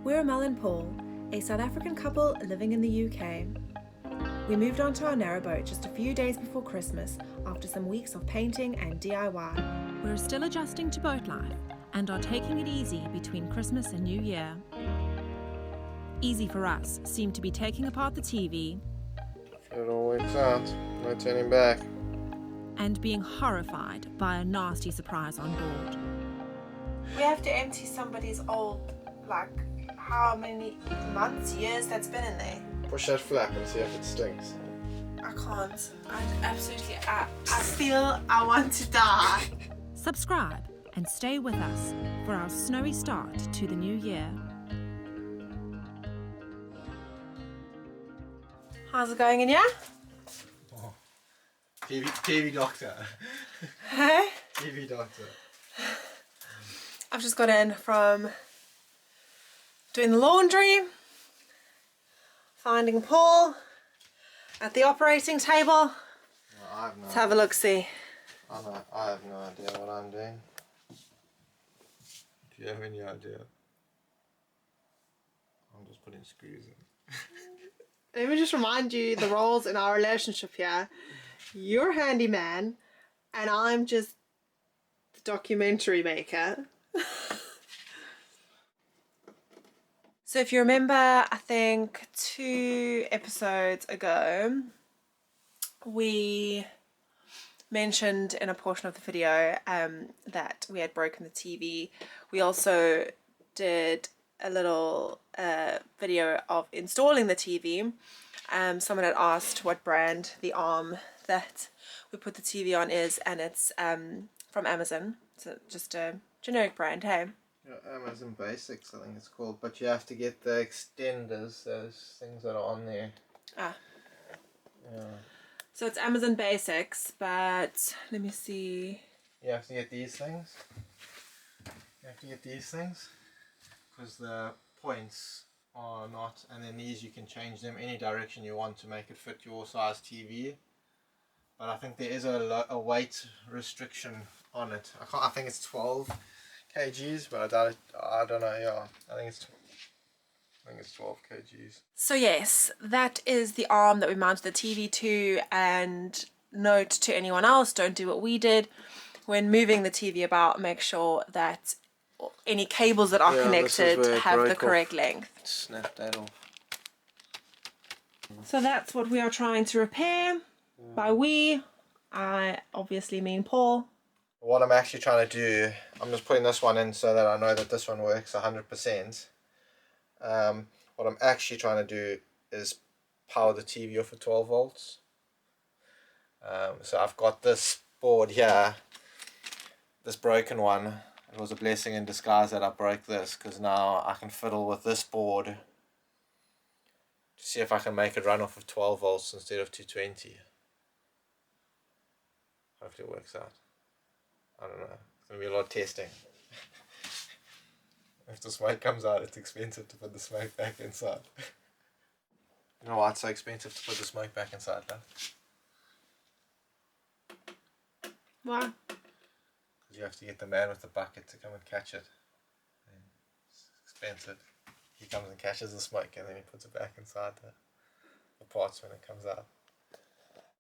We're Mel and Paul, a South African couple living in the UK. We moved onto our narrowboat just a few days before Christmas after some weeks of painting and DIY. We're still adjusting to boat life and are taking it easy between Christmas and New Year. Easy for us seemed to be taking apart the TV It all works out, no turning back. and being horrified by a nasty surprise on board. We have to empty somebody's old, how many months, years that's been in there. Push that flap and see if it stinks. I can't. I feel I want to die. Subscribe and stay with us for our snowy start to the new year. How's it going in here? Oh. TV doctor. Hey? TV doctor. I've just got in from doing the laundry, finding Paul at the operating table. No, I have no Let's have a look-see. I have no idea what I'm doing. Do you have any idea? I'm just putting screws in. Let me just remind you the roles in our relationship here. You're handyman and I'm just the documentary maker. So if you remember, I think 2 episodes ago, we mentioned in a portion of the video that we had broken the TV. We also did a little video of installing the TV. Someone had asked what brand the arm that we put the TV on is, and it's from Amazon. So just a generic brand, hey? Yeah, Amazon Basics, I think it's called, but you have to get the extenders, those things that are on there. Ah. Yeah. So it's Amazon Basics, but let me see. You have to get these things. Because the points are not, and then these you can change them any direction you want to make it fit your size TV. But I think there is a weight restriction on it. I think it's 12 kgs, but I don't know. Yeah, I think it's 12 kgs. So yes, that is the arm that we mounted the TV to, and note to anyone else, don't do what we did. When moving the TV about, make sure that any cables that are connected have the correct length. Snap that off. So that's what we are trying to repair. By we, I obviously mean Paul. What I'm actually trying to do, I'm just putting this one in so that I know that this one works 100%. What I'm actually trying to do is power the TV off at 12 volts. So I've got this board here, this broken one. It was a blessing in disguise that I broke this, because now I can fiddle with this board to see if I can make it run off of 12 volts instead of 220. Hopefully it works out. I don't know. It's going to be a lot of testing. If the smoke comes out, it's expensive to put the smoke back inside. You know why it's so expensive to put the smoke back inside, though? Why? Because you have to get the man with the bucket to come and catch it. And it's expensive. He comes and catches the smoke and then he puts it back inside the pots when it comes out.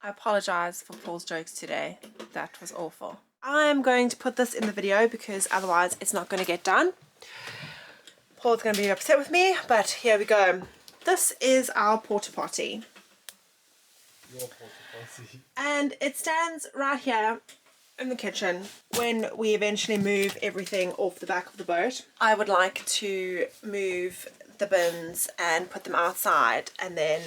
I apologize for Paul's jokes today. That was awful. I'm going to put this in the video because otherwise it's not going to get done. Paul's going to be upset with me, but here we go. This is our porta-potti. Your porta-potti. And it stands right here in the kitchen. When we eventually move everything off the back of the boat, I would like to move the bins and put them outside, and then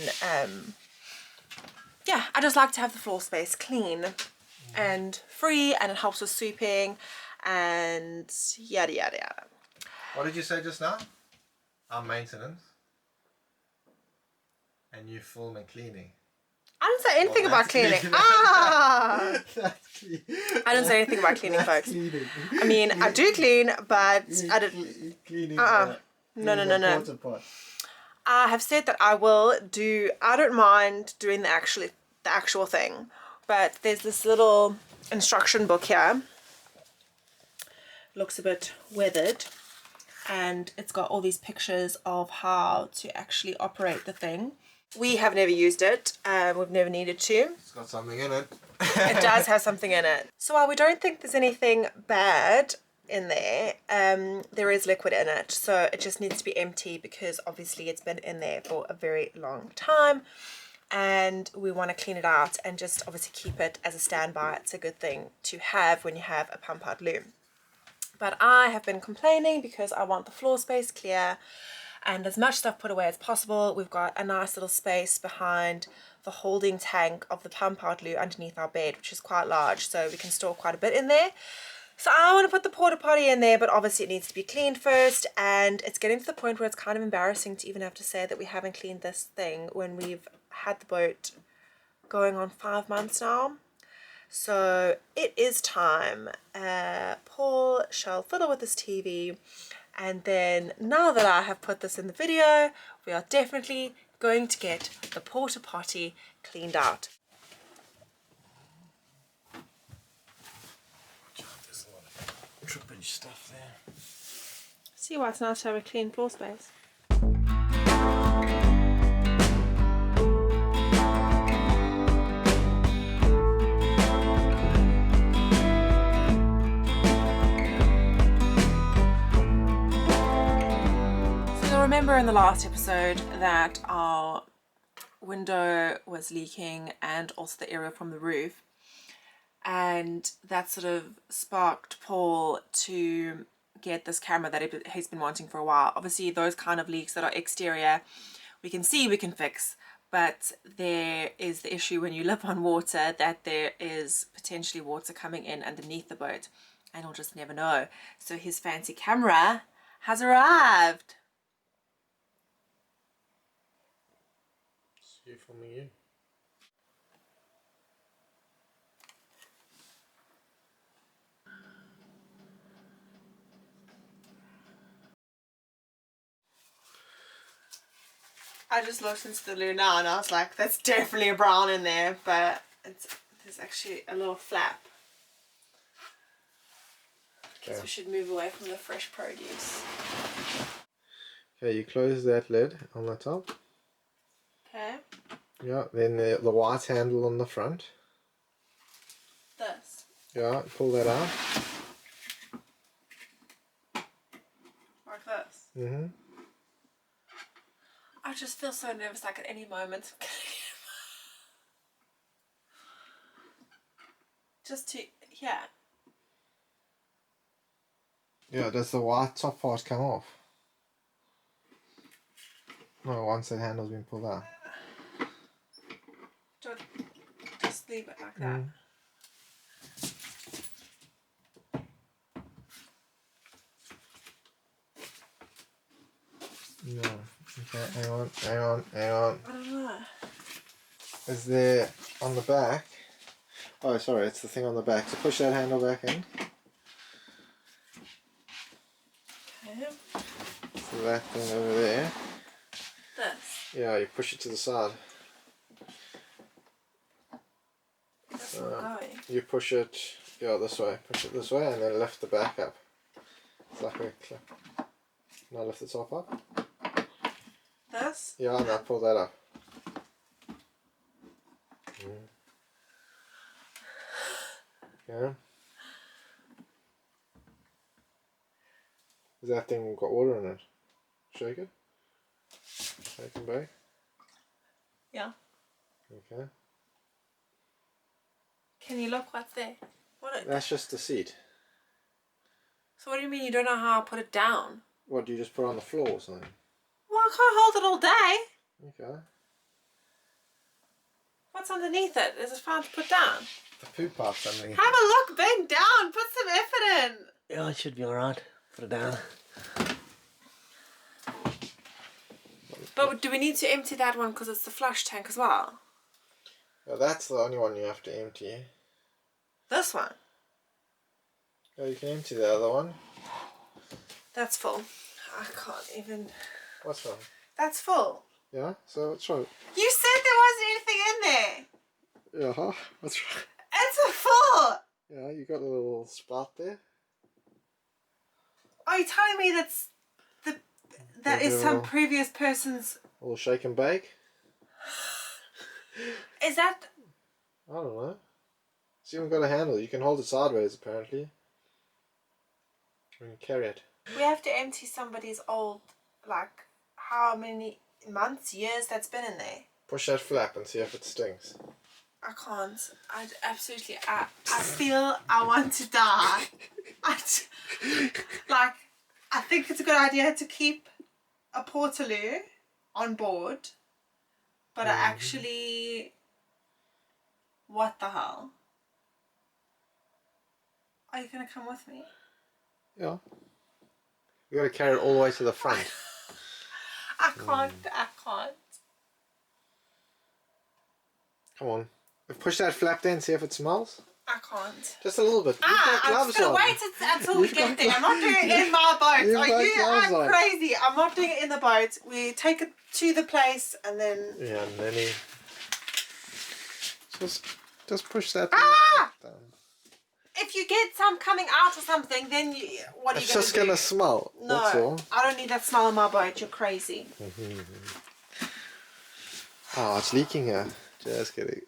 yeah, I just like to have the floor space clean and free, and it helps with sweeping and yada yada yada. What did you say just now? Our maintenance. And you film and cleaning. I didn't say anything about cleaning. That's clean. I didn't say anything about cleaning, folks. Cleaning. I mean, I do clean, but I didn't. Cleaning. No. I have said that I don't mind doing the actual thing, but there's this little instruction book here. Looks a bit weathered, and it's got all these pictures of how to actually operate the thing. We have never used it, we've never needed to. It's got something in it. It does have something in it. So while we don't think there's anything bad in there, there is liquid in it, so it just needs to be empty because obviously it's been in there for a very long time, and we want to clean it out and just obviously keep it as a standby. It's a good thing to have when you have a pump out loo. But I have been complaining because I want the floor space clear and as much stuff put away as possible. We've got a nice little space behind the holding tank of the pump out loo underneath our bed, which is quite large, so we can store quite a bit in there. So I want to put the porta potty in there, but obviously it needs to be cleaned first, and it's getting to the point where it's kind of embarrassing to even have to say that we haven't cleaned this thing when we've had the boat going on 5 months now. So it is time. Paul shall fiddle with this TV, and then now that I have put this in the video, we are definitely going to get the porta potty cleaned out. There's a lot of trippage stuff there. See why it's nice to have a clean floor space. Remember in the last episode that our window was leaking and also the area from the roof, and that sort of sparked Paul to get this camera that he's been wanting for a while. Obviously those kind of leaks that are exterior we can see, we can fix, but there is the issue when you live on water that there is potentially water coming in underneath the boat and you'll just never know. So his fancy camera has arrived. You filming you? I just looked into the loo now and I was like, that's definitely a brown in there, but there's actually a little flap. Guess we should move away from the fresh produce. Okay, you close that lid on the top. Okay. Yeah, then the white handle on the front. This. Yeah, pull that out. Like this. Mm-hmm. I just feel so nervous, like at any moment. Just to, yeah. Yeah, does the white top part come off? No, once that handle's been pulled out. Just leave it like that. No. Okay, hang on. I don't know. Is there on the back? Oh, sorry, it's the thing on the back. So push that handle back in. Okay. So that thing over there. This. Yeah, you push it to the side. That's not going. You push it, yeah, this way. Push it this way and then lift the back up. It's like a clip. Now lift the top up. This? Yeah, now pull that up. Yeah. Has that thing got water in it? Shake it. Shake and bake. Yeah. Okay. Can you look what's there? That's just the seat. So what do you mean you don't know how I put it down? What, do you just put it on the floor or something? Well, I can't hold it all day. Okay. What's underneath it? Is it fine to put down? The poo pip's underneath. Have a look, bend down, put some effort in. Yeah, it should be alright. Put it down. But do we need to empty that one because it's the flush tank as well? Yeah, that's the only one you have to empty. This one? Yeah, you can empty the other one. That's full. I can't even... What's wrong? That's full. Yeah, so what's wrong? You said there wasn't anything in there. Yeah, what's wrong? It's a full. Yeah, you got a little spout there. Are you telling me that's... That is some previous person's... A little shake and bake. Is that... I don't know. It's even got a handle. You can hold it sideways, apparently. You can carry it. We have to empty somebody's old, like, how many months, years that's been in there. Push that flap and see if it stings. I can't. I feel I want to die. I think it's a good idea to keep a portaloo on board, but I actually, what the hell? Are you gonna come with me? Yeah. You gotta carry it all the way to the front. I can't. Come on. Push that flap then, see if it smells. I can't. Just a little bit. I'm just gonna wait until we get there. I'm not doing it in my boat. I'm crazy. I'm not doing it in the boat. We take it to the place and then... Yeah, and then he... Just push that down. If you get some coming out or something, then what are you going to do? It's just going to smell. No, that's all. I don't need that smell on my boat. You're crazy. Oh, it's leaking here. Just kidding.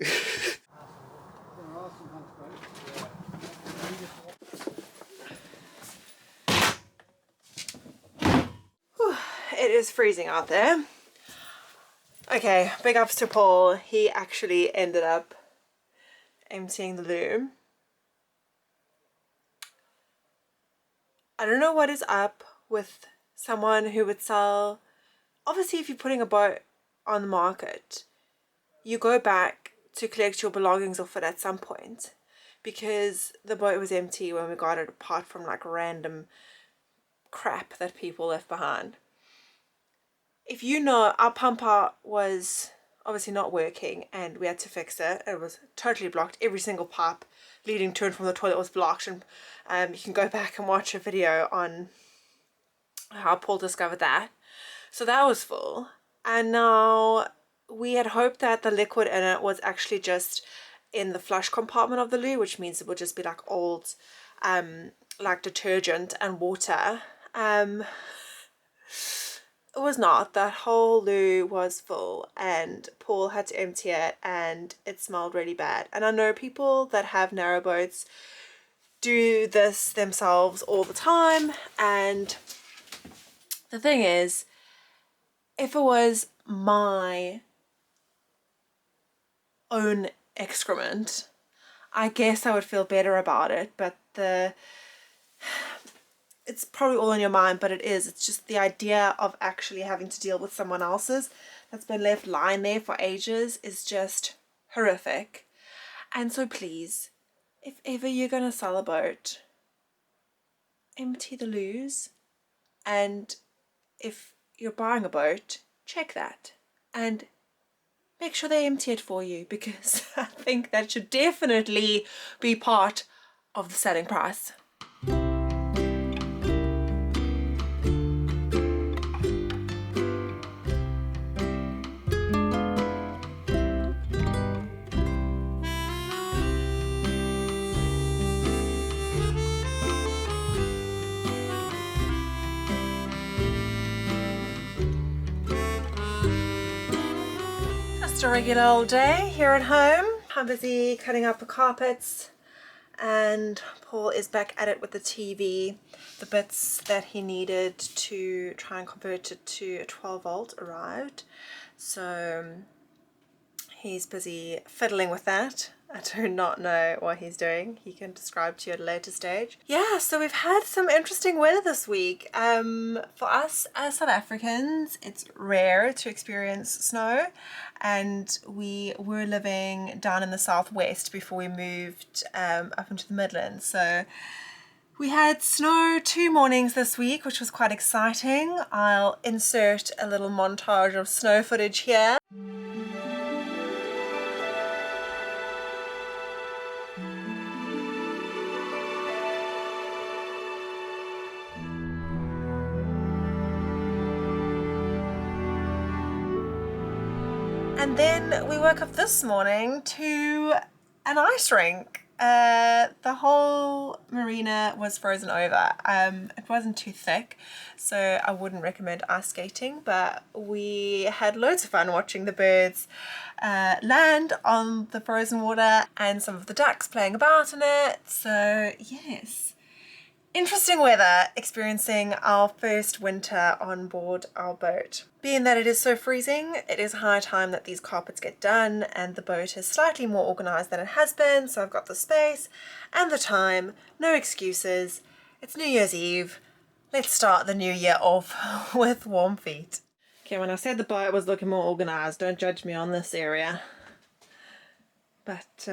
It is freezing out there. Okay, big ups to Paul. He actually ended up emptying the loo. I don't know what is up with someone who would sell... Obviously, if you're putting a boat on the market, you go back to collect your belongings off it at some point, because the boat was empty when we got it, apart from like random crap that people left behind. If you know, our pump out was obviously not working and we had to fix it. It was totally blocked. Every single pipe leading to and from the toilet was blocked, and you can go back and watch a video on how Paul discovered that. So that was full, and now we had hoped that the liquid in it was actually just in the flush compartment of the loo, which means it would just be like old like detergent and water. It was not. That whole loo was full and Paul had to empty it, and it smelled really bad. And I know people that have narrowboats do this themselves all the time, and the thing is, if it was my own excrement, I guess I would feel better about it, but it's probably all in your mind, but it's just the idea of actually having to deal with someone else's that's been left lying there for ages is just horrific. And so please, if ever you're gonna sell a boat, empty the loos, and if you're buying a boat, check that and make sure they empty it for you, because I think that should definitely be part of the selling price. Just a regular old day here at home. I'm busy cutting up the carpets, and Paul is back at it with the TV. The bits that he needed to try and convert it to a 12 volt arrived, so he's busy fiddling with that. I do not know what he's doing. He can describe to you at a later stage. Yeah, so we've had some interesting weather this week. For us as South Africans, it's rare to experience snow, and we were living down in the southwest before we moved up into the Midlands. So we had snow 2 mornings this week, which was quite exciting. I'll insert a little montage of snow footage here. And then we woke up this morning to an ice rink. The whole marina was frozen over. It wasn't too thick, so I wouldn't recommend ice skating, but we had loads of fun watching the birds land on the frozen water and some of the ducks playing about in it. So yes, interesting weather, experiencing our first winter on board our boat. Being that it is so freezing, it is high time that these carpets get done, and the boat is slightly more organised than it has been, so I've got the space and the time, no excuses. It's New Year's Eve. Let's start the new year off with warm feet. Okay, when I said the boat was looking more organised, don't judge me on this area. But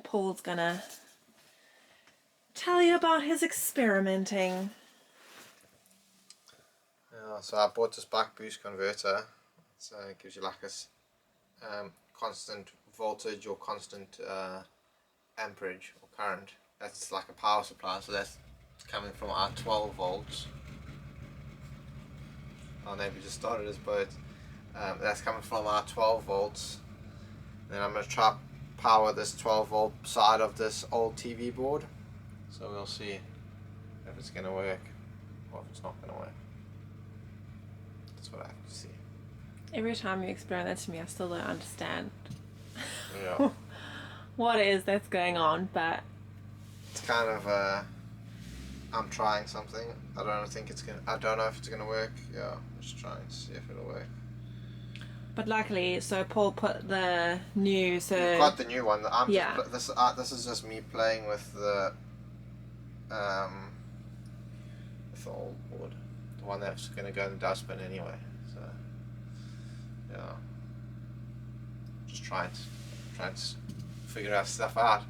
Paul's gonna tell you about his experimenting. Yeah, so I bought this buck boost converter. So it gives you like a constant voltage or constant amperage or current. That's like a power supply, so that's coming from our 12 volts. Our neighbour just started his boat. That's coming from our 12 volts. Then I'm going to try power this 12 volt side of this old TV board. So we'll see if it's going to work or if it's not going to work. That's what I have to see. Every time you explain that to me, I still don't understand Yeah. what it is that's going on, but It's kind of I'm trying something. I don't know if it's gonna work. Yeah, I'm just trying to see if it'll work. but luckily, so Paul put the new, You've got the new one. Yeah. This is just me playing with the old board, the one that's gonna go in the dustbin anyway. So yeah, just trying to figure out stuff out.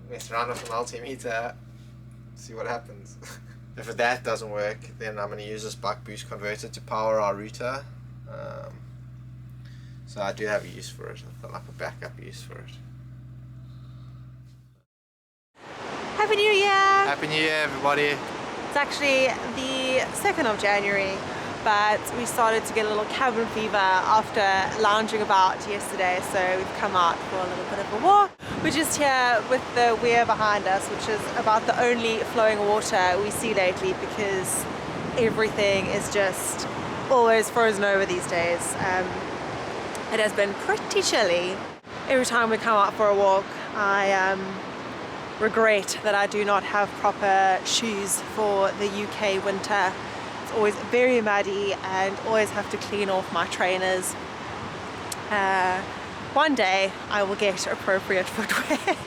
Mess around with the multimeter, see what happens. If that doesn't work, then I'm gonna use this buck boost converter to power our router. So I do have a use for it. I've got like a backup use for it. Happy New Year! Happy New Year, everybody! It's actually the 2nd of January, but we started to get a little cabin fever after lounging about yesterday, so we've come out for a little bit of a walk. We're just here with the weir behind us, which is about the only flowing water we see lately because everything is just always frozen over these days. It has been pretty chilly. Every time we come out for a walk, I regret that I do not have proper shoes for the UK winter. It's always very muddy and always have to clean off my trainers. One day I will get appropriate footwear.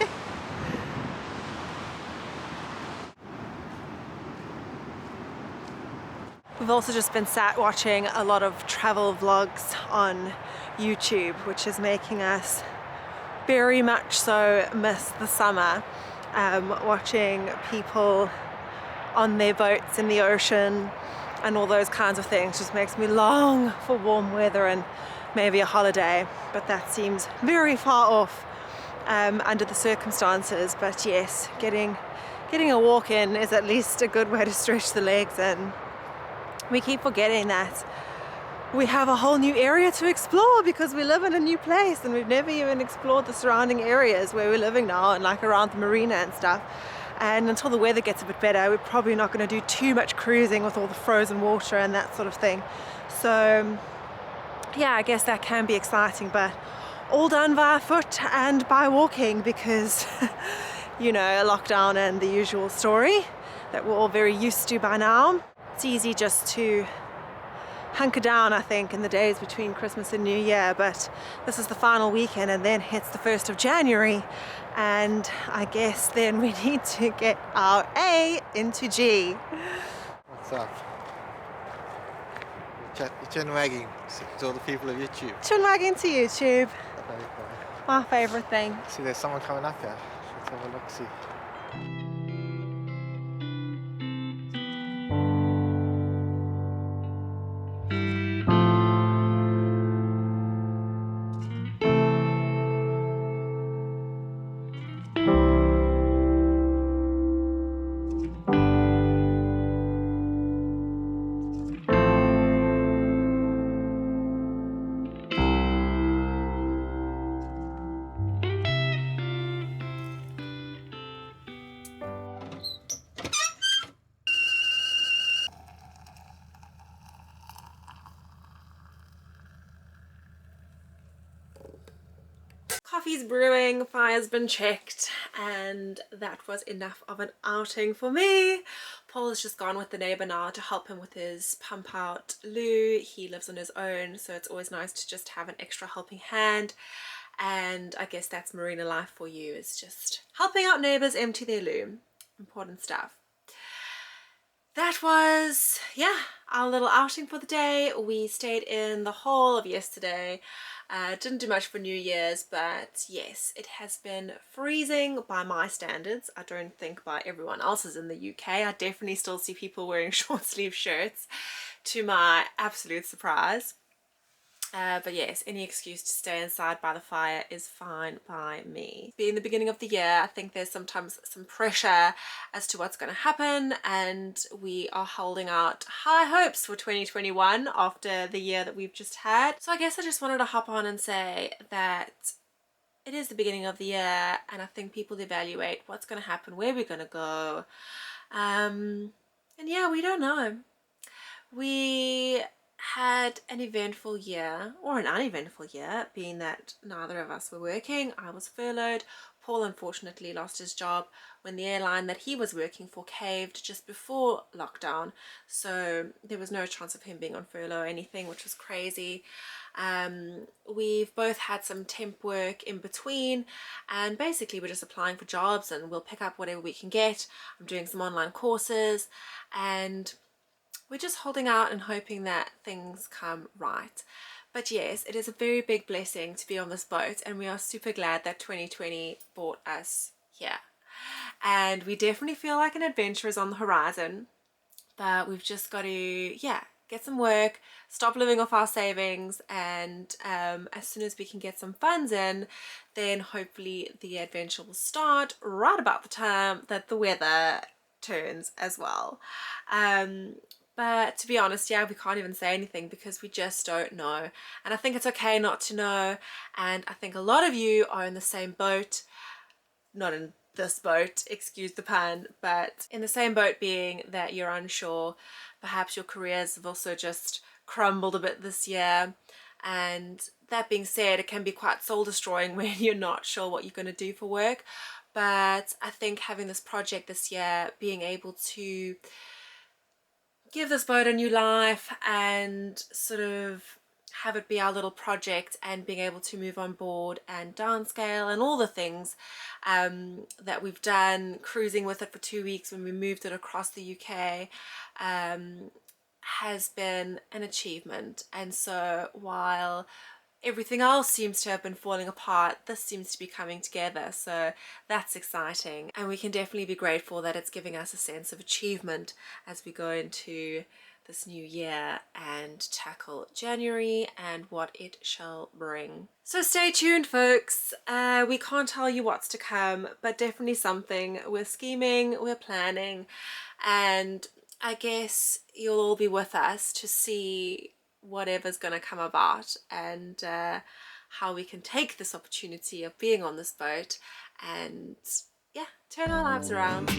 We've also just been sat watching a lot of travel vlogs on YouTube, which is making us very much so miss the summer. Watching people on their boats in the ocean and all those kinds of things just makes me long for warm weather and maybe a holiday, but that seems very far off under the circumstances. But yes, getting a walk in is at least a good way to stretch the legs, and we keep forgetting that we have a whole new area to explore because we live in a new place and we've never even explored the surrounding areas where we're living now and like around the marina and stuff. And until the weather gets a bit better, we're probably not going to do too much cruising with all the frozen water and that sort of thing. So yeah, I guess that can be exciting, but all done via foot and by walking because you know, lockdown and the usual story that we're all very used to by now. It's easy just to hunker down, I think, in the days between Christmas and New Year, but this is the final weekend and then hits the 1st of January, and I guess then we need to get our A into G. What's up? You're chin wagging to all the people of YouTube. Chin wagging to YouTube, my favourite thing. See, there's someone coming up here. Let's have a look, see. coffee's brewing, fire's been checked, and that was enough of an outing for me. Paul has just gone with the neighbor now to help him with his pump out loo. He lives on his own, so it's always nice to just have an extra helping hand. And I guess that's marina life for you, is just helping out neighbors empty their loo. Important stuff. That was, yeah, our little outing for the day. We stayed in the whole of yesterday. Didn't do much for New Year's, but yes, it has been freezing by my standards. I don't think by everyone else's in the UK. I definitely still see people wearing short sleeve shirts, to my absolute surprise. But yes, any excuse to stay inside by the fire is fine by me. Being the beginning of the year, I think there's sometimes some pressure as to what's going to happen, and we are holding out high hopes for 2021 after the year that we've just had. So I guess I just wanted to hop on and say that it is the beginning of the year, and I think people evaluate what's going to happen, where we're going to go. And yeah, we don't know. We had an eventful year, or an uneventful year, being that neither of us were working. I was furloughed. Paul unfortunately lost his job when the airline that he was working for caved just before lockdown, so there was no chance of him being on furlough or anything, which was crazy. We've both had some temp work in between, and basically we're just applying for jobs and we'll pick up whatever we can get. I'm doing some online courses, and we're just holding out and hoping that things come right. But yes, it is a very big blessing to be on this boat, and we are super glad that 2020 brought us here. And we definitely feel like an adventure is on the horizon, but we've just got to, yeah, get some work, stop living off our savings, and as soon as we can get some funds in, then hopefully the adventure will start right about the time that the weather turns as well. But to be honest, yeah, we can't even say anything because we just don't know. And I think it's okay not to know. And I think a lot of you are in the same boat. Not in this boat, excuse the pun, but in the same boat, being that you're unsure. Perhaps your careers have also just crumbled a bit this year. And that being said, it can be quite soul destroying when you're not sure what you're going to do for work. But I think having this project this year, being able to give this boat a new life and sort of have it be our little project, and being able to move on board and downscale and all the things that we've done, cruising with it for 2 weeks when we moved it across the UK, has been an achievement. And so while everything else seems to have been falling apart, this seems to be coming together, so that's exciting, and we can definitely be grateful that it's giving us a sense of achievement as we go into this new year and tackle January and what it shall bring. So stay tuned, folks. We can't tell you what's to come, but definitely something. We're scheming, we're planning, and I guess you'll all be with us to see whatever's going to come about, and how we can take this opportunity of being on this boat and, yeah, turn our lives around.